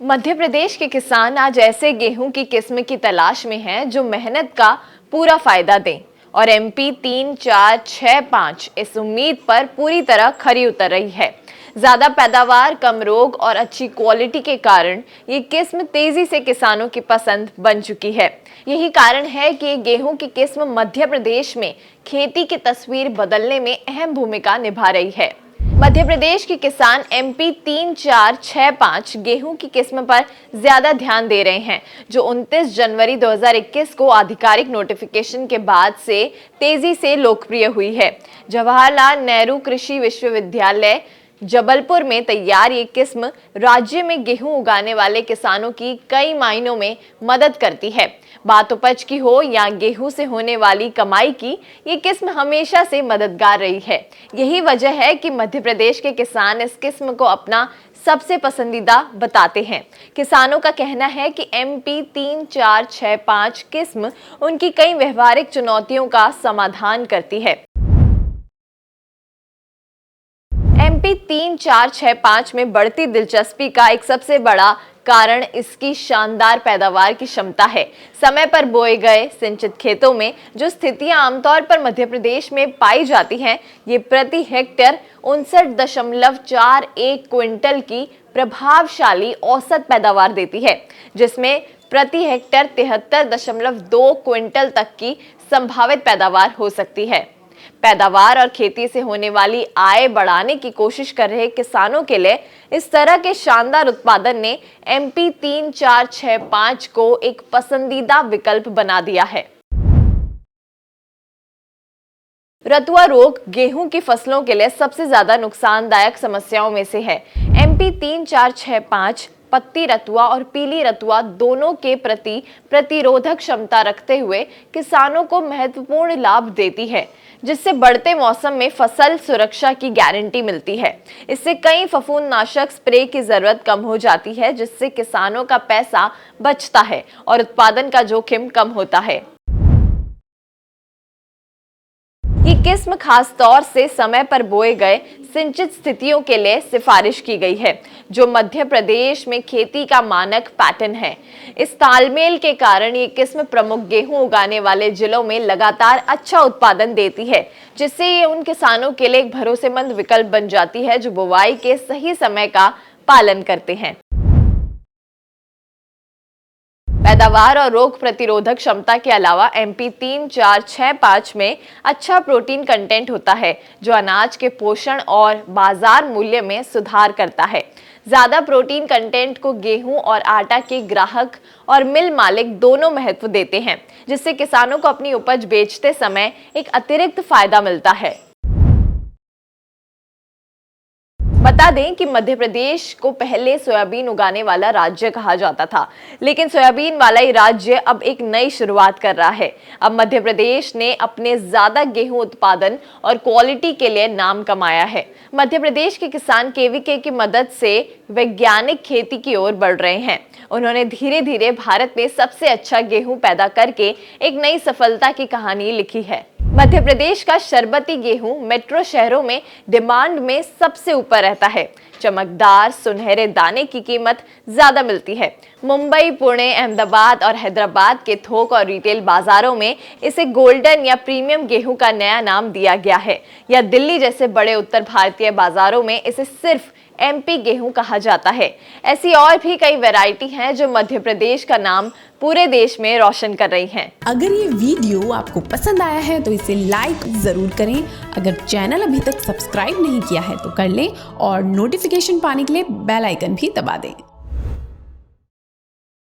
मध्य प्रदेश के किसान आज ऐसे गेहूं की किस्म की तलाश में हैं जो मेहनत का पूरा फायदा दें और एमपी 3, 4, 6, 5 इस उम्मीद पर पूरी तरह खरी उतर रही है। ज्यादा पैदावार, कम रोग और अच्छी क्वालिटी के कारण ये किस्म तेजी से किसानों की पसंद बन चुकी है। यही कारण है कि गेहूं की किस्म मध्य प्रदेश में खेती की तस्वीर बदलने में अहम भूमिका निभा रही है। मध्य प्रदेश के किसान एमपी 3, 4, 6, 5 गेहूं की किस्म पर ज्यादा ध्यान दे रहे हैं, जो 29 जनवरी 2021 को आधिकारिक नोटिफिकेशन के बाद से तेजी से लोकप्रिय हुई है। जवाहरलाल नेहरू कृषि विश्वविद्यालय जबलपुर में तैयार ये किस्म राज्य में गेहूं उगाने वाले किसानों की कई मायनों में मदद करती है। बात उपज की हो या गेहूं से होने वाली कमाई की, ये किस्म हमेशा से मददगार रही है। यही वजह है कि मध्य प्रदेश के किसान इस किस्म को अपना सबसे पसंदीदा बताते हैं। किसानों का कहना है कि एमपी 3, 4, 6, 5 किस्म उनकी कई व्यवहारिक चुनौतियों का समाधान करती है। एमपी 3, 4, 6, 5 में बढ़ती दिलचस्पी का एक सबसे बड़ा कारण इसकी शानदार पैदावार की क्षमता है। समय पर बोए गए सिंचित खेतों में जो स्थितियां आमतौर पर मध्य प्रदेश में पाई जाती हैं, ये प्रति हेक्टेयर 59.41 क्विंटल की प्रभावशाली औसत पैदावार देती है, जिसमें प्रति हेक्टेयर 73.2 क्विंटल तक की संभावित पैदावार हो सकती है। पैदावार और खेती से होने वाली आय बढ़ाने की कोशिश कर रहे किसानों के लिए इस तरह के शानदार उत्पादन ने एमपी 3, 4, 6, 5 को एक पसंदीदा विकल्प बना दिया है। रतुआ रोग गेहूं की फसलों के लिए सबसे ज्यादा नुकसानदायक समस्याओं में से है। एमपी 3, 4, 6, 5 पत्ती रतुआ और पीली रतुआ दोनों के प्रति प्रतिरोधक क्षमता रखते हुए किसानों को महत्वपूर्ण लाभ देती है, जिससे बढ़ते मौसम में फसल सुरक्षा की गारंटी मिलती है। इससे कई फफूंदनाशक स्प्रे की जरूरत कम हो जाती है, जिससे किसानों का पैसा बचता है और उत्पादन का जोखिम कम होता है। ये किस्म खास तौर से समय पर बोए गए सिंचित स्थितियों के लिए सिफारिश की गई है, जो मध्य प्रदेश में खेती का मानक पैटर्न है। इस तालमेल के कारण ये किस्म प्रमुख गेहूं उगाने वाले जिलों में लगातार अच्छा उत्पादन देती है, जिससे ये उन किसानों के लिए एक भरोसेमंद विकल्प बन जाती है जो बुवाई के सही समय का पालन करते हैं। पैदावार और रोग प्रतिरोधक क्षमता के अलावा एमपी 3, 4, 6, 5 में अच्छा प्रोटीन कंटेंट होता है, जो अनाज के पोषण और बाजार मूल्य में सुधार करता है। ज्यादा प्रोटीन कंटेंट को गेहूं और आटा के ग्राहक और मिल मालिक दोनों महत्व देते हैं, जिससे किसानों को अपनी उपज बेचते समय एक अतिरिक्त फायदा मिलता है। बता दें कि मध्य प्रदेश को पहले सोयाबीन उगाने वाला राज्य कहा जाता था, लेकिन सोयाबीन वाला ये राज्य अब एक नई शुरुआत कर रहा है। अब मध्य प्रदेश ने अपने ज्यादा गेहूं उत्पादन और क्वालिटी के लिए नाम कमाया है। मध्य प्रदेश के किसान केवीके की मदद से वैज्ञानिक खेती की ओर बढ़ रहे हैं। उन्होंने धीरे धीरे भारत में सबसे अच्छा गेहूं पैदा करके एक नई सफलता की कहानी लिखी है। मध्य प्रदेश का शरबती गेहूं मेट्रो शहरों में डिमांड में सबसे ऊपर रहता है। चमकदार सुनहरे दाने की कीमत ज्यादा मिलती है। मुंबई, पुणे, अहमदाबाद और हैदराबाद के थोक और रिटेल बाजारों में इसे गोल्डन या प्रीमियम गेहूं का नया नाम दिया गया है, या दिल्ली जैसे बड़े उत्तर भारतीय बाजारों में इसे सिर्फ एमपी गेहूं कहा जाता है। ऐसी और भी कई वैरायटी हैं जो मध्य प्रदेश का नाम पूरे देश में रोशन कर रही हैं। अगर ये वीडियो आपको पसंद आया है तो इसे लाइक जरूर करें। अगर चैनल अभी तक सब्सक्राइब नहीं किया है तो कर लें और नोटिफिकेशन पाने के लिए बेल आइकन भी दबा दें।